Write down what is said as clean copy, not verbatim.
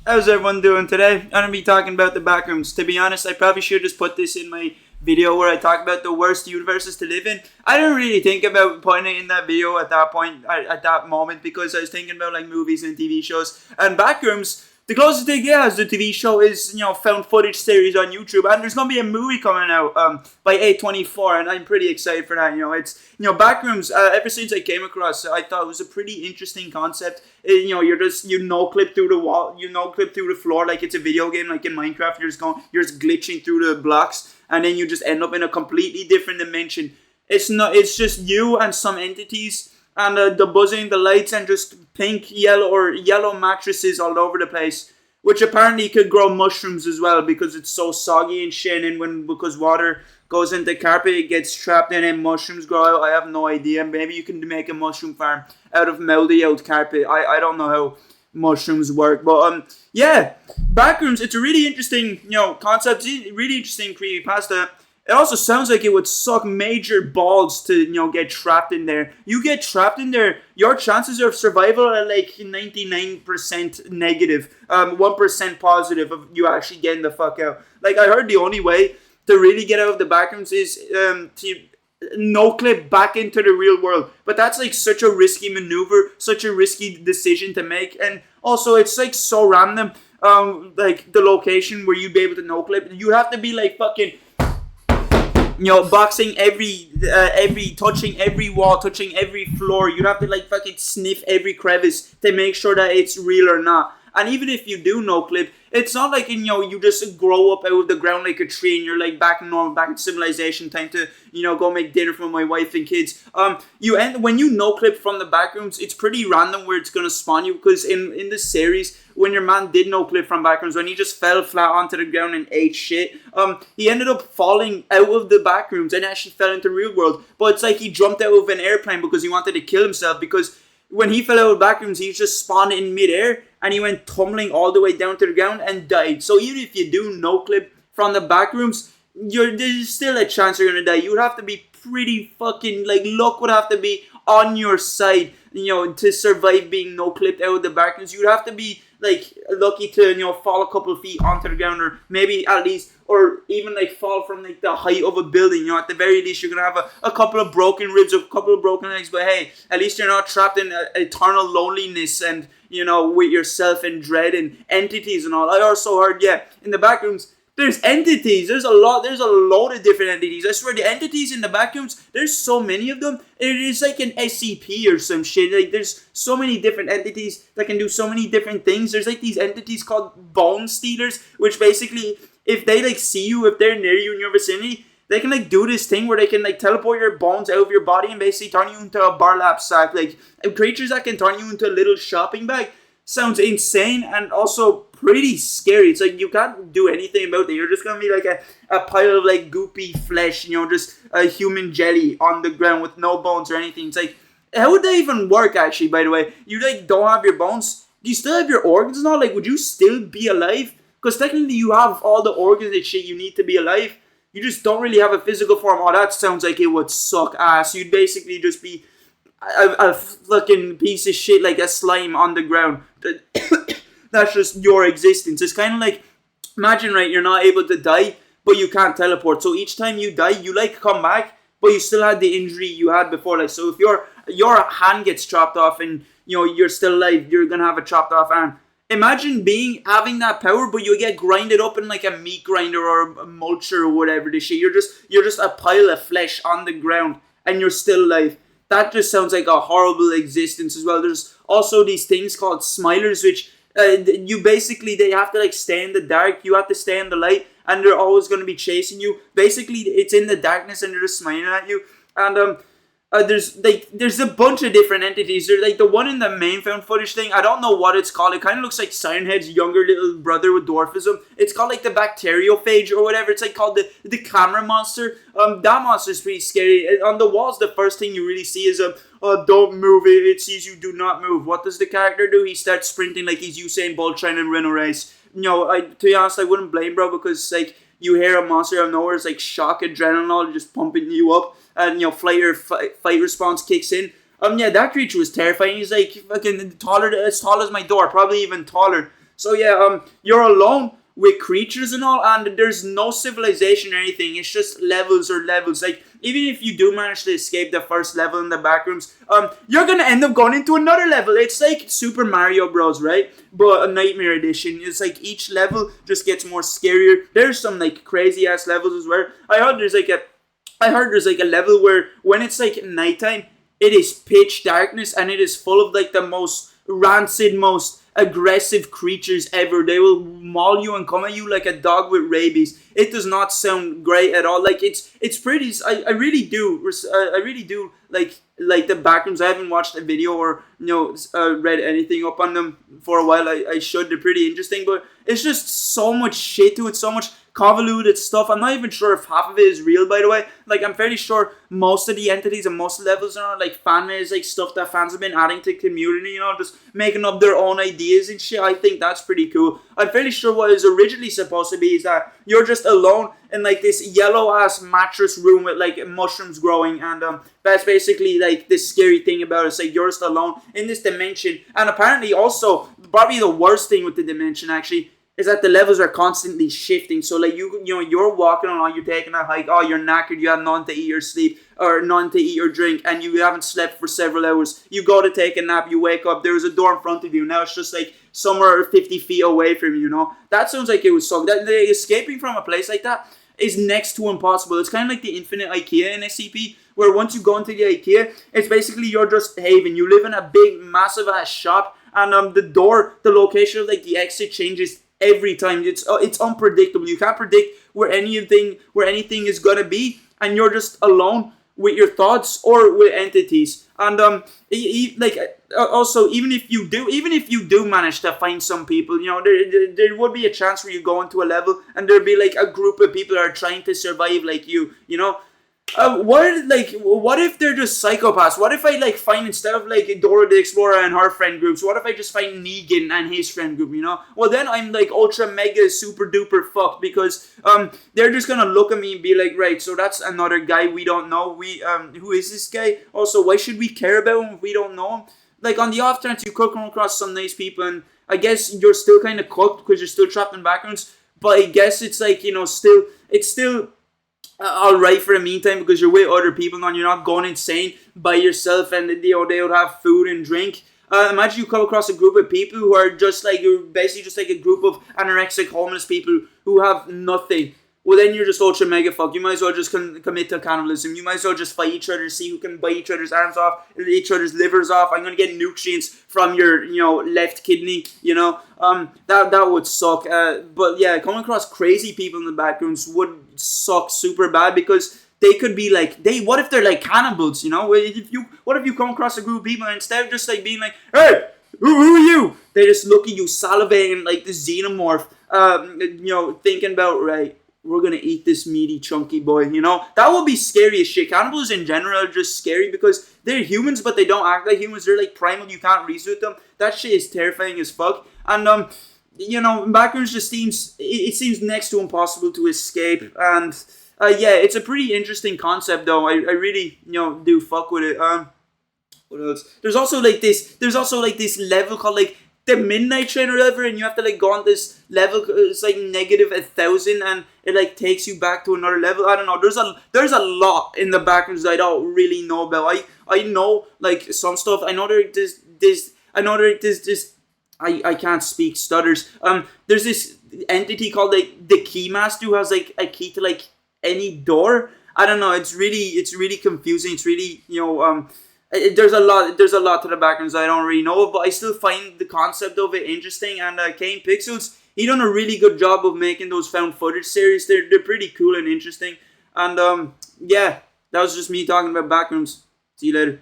How's everyone doing today? I'm going to be talking about the backrooms. To be honest, I probably should just put this in my video where I talk about the worst universes to live in. I didn't really think about putting it in that video at that point, at that moment, because I was thinking about like movies and TV shows. And backrooms, the closest thing yeah, as the TV show is, found footage series on YouTube. And there's going to be a movie coming out by A24, and I'm pretty excited for that. Backrooms, ever since I came across it, I thought it was a pretty interesting concept. You no clip through the wall, you no clip through the floor like it's a video game, like in Minecraft. You're just glitching through the blocks, and then you just end up in a completely different dimension. It's just you and some entities, and the buzzing, the lights, and just pink, yellow mattresses all over the place. Which apparently could grow mushrooms as well because it's so soggy and shit, and because water goes into carpet, it gets trapped in and mushrooms grow out. I have no idea. Maybe you can make a mushroom farm out of mouldy out carpet. I don't know how mushrooms work, but Backrooms. It's a really interesting concept. Really interesting creepypasta. It also sounds like it would suck major balls to, get trapped in there. You get trapped in there, your chances of survival are like 99% negative, 1% positive of you actually getting the fuck out. Like, I heard the only way to really get out of the backrooms is to no-clip back into the real world. But that's like such a risky maneuver, such a risky decision to make. And also, it's like so random, like the location where you'd be able to no-clip. You have to be like fucking... boxing touching every wall, touching every floor. You'd have to like fucking sniff every crevice to make sure that it's real or not. And even if you do no clip, it's not like you just grow up out of the ground like a tree and you're like back in normal, back in civilization, time to go make dinner for my wife and kids. When you no clip from the backrooms, it's pretty random where it's gonna spawn you, because in this series, when your man did no clip from backrooms, when he just fell flat onto the ground and ate shit, he ended up falling out of the backrooms and actually fell into the real world. But it's like he jumped out of an airplane because he wanted to kill himself, because when he fell out of backrooms, he just spawned in midair and he went tumbling all the way down to the ground and died. So even if you do no clip from the backrooms, there's still a chance you're gonna die. You would have to be pretty fucking, like, luck would have to be on your side, to survive being no clipped out of the backrooms. You'd have to be like lucky to fall a couple of feet onto the ground, or maybe at least, or even like fall from like the height of a building. At the very least you're gonna have a couple of broken ribs, a couple of broken legs, but hey, at least you're not trapped in eternal loneliness and with yourself and dread and entities and all. I also heard in the backrooms there's entities. There's a load of different entities. I swear, the entities in the backrooms, there's so many of them. It is like an SCP or some shit. Like, there's so many different entities that can do so many different things. There's like these entities called bone stealers, which basically, if they like see you, if they're near you in your vicinity, they can like do this thing where they can like teleport your bones out of your body and basically turn you into a burlap sack. Like, creatures that can turn you into a little shopping bag. Sounds insane and also pretty scary. It's like you can't do anything about it. You're just gonna be like a pile of like goopy flesh, just a human jelly on the ground with no bones or anything. It's like, how would that even work, actually, by the way? You like don't have your bones? Do you still have your organs now? Like, would you still be alive? Because technically you have all the organs and shit you need to be alive. You just don't really have a physical form. Oh, that sounds like it would suck ass. You'd basically just be a fucking piece of shit, like a slime on the ground. That's just your existence. It's kind of like, imagine, right, you're not able to die, but you can't teleport. So each time you die, you like come back, but you still had the injury you had before. Like, so if your hand gets chopped off and you're still alive, you're gonna have a chopped off arm. Imagine having that power, but you get grinded up in like a meat grinder or a mulcher or whatever the shit. You're just a pile of flesh on the ground, and you're still alive. That just sounds like a horrible existence as well. There's also these things called smilers, which they have to like stay in the dark. You have to stay in the light, and they're always going to be chasing you. Basically, it's in the darkness, and they're just smiling at you. And there's a bunch of different entities. There's like the one in the main found footage thing. I don't know what it's called. It kind of looks like Siren Head's younger little brother with dwarfism. It's called like the bacteriophage or whatever. It's like called the camera monster. That monster's pretty scary. On the walls, the first thing you really see is don't move. It sees you, do not move. What does the character do? He starts sprinting like he's Usain Bolt trying to run a race. To be honest, I wouldn't blame bro, because like you hear a monster out of nowhere, it's like shock, adrenaline, all just pumping you up. And fight response kicks in. That creature was terrifying. He's like fucking as tall as my door, probably even taller. So yeah, you're alone with creatures and all, and there's no civilization or anything. It's just levels or levels. Like even if you do manage to escape the first level in the back rooms, you're gonna end up going into another level. It's like Super Mario Bros, right? But a Nightmare Edition. It's like each level just gets more scarier. There's some like crazy ass levels as well. I heard there's like a level where when it's like nighttime, it is pitch darkness and it is full of like the most rancid, most aggressive creatures ever. They will maul you and come at you like a dog with rabies. It does not sound great at all. Like it's pretty. I really do. I really do like the Backrooms. I haven't watched a video or read anything up on them for a while. I should. They're pretty interesting, but it's just so much shit to it. So much convoluted stuff. I'm not even sure if half of it is real, by the way. Like, I'm fairly sure most of the entities and most of the levels are like fan-made, like stuff that fans have been adding to the community, just making up their own ideas and shit. I think that's pretty cool. I'm fairly sure what is originally supposed to be is that you're just alone in like this yellow-ass mattress room with like mushrooms growing, and that's basically like the scary thing about it. It's like you're just alone in this dimension, and apparently also, probably the worst thing with the dimension actually, is that the levels are constantly shifting. So like you're walking along, you're taking a hike, you're knackered, you have none to eat or sleep, or none to eat or drink, and you haven't slept for several hours. You go to take a nap, you wake up, there's a door in front of you. Now it's just like somewhere 50 feet away from you. That sounds like it would suck. That escaping from a place like that is next to impossible. It's kind of like the infinite IKEA in SCP, where once you go into the IKEA, it's basically you're just haven. You live in a big, massive ass shop, and the location of like the exit changes every time. It's unpredictable. You can't predict where anything is gonna be, and you're just alone with your thoughts or with entities. And also, even if you do manage to find some people, there would be a chance where you go into a level and there'd be like a group of people that are trying to survive like you. What if they're just psychopaths? What if I find, instead of like Dora the Explorer and her friend groups, what if I just find Negan and his friend group? Well, then I'm like ultra mega super duper fucked, because they're just gonna look at me and be like, right, so that's another guy we don't know. Who is this guy? Also, why should we care about him if we don't know him? Like, on the off chance you could come across some nice people, and I guess you're still kind of cooked because you're still trapped in backrooms. But I guess it's like, it's still alright for the meantime, because you're with other people and you're not going insane by yourself, and they would have food and drink. Imagine you come across a group of people who are just like, you're basically just like a group of anorexic homeless people who have nothing. Well, then you're just ultra mega fucked. You might as well just commit to cannibalism. You might as well just fight each other, see who can bite each other's arms off, each other's livers off. I'm gonna get nutrients from your, left kidney. That would suck. But yeah, coming across crazy people in the backrooms would suck super bad, because they could be like, what if they're like cannibals? What if you come across a group of people and instead of just like being like, hey, who are you? They just look at you salivating like the xenomorph, thinking about, right, we're gonna eat this meaty chunky boy. That would be scary as shit. Cannibals in general are just scary because they're humans, but they don't act like humans. They're like primal. You can't reason with them. That shit is terrifying as fuck. And Backrooms just seems next to impossible to escape. And it's a pretty interesting concept, though. I really do fuck with it. What else? There's also like this level called like the Midnight Train or whatever, and you have to like go on this level. It's like -1,000, and it like takes you back to another level. I don't know. There's a lot in the Backrooms that I don't really know about. I know like some stuff. I know I can't speak, stutters. There's this entity called like the Keymaster, who has like a key to like any door. I don't know. It's really confusing. It's really there's a lot to the Backrooms I don't really know, but I still find the concept of it interesting. And Kane Pixels, he done a really good job of making those found footage series. They're pretty cool and interesting. And that was just me talking about Backrooms. See you later.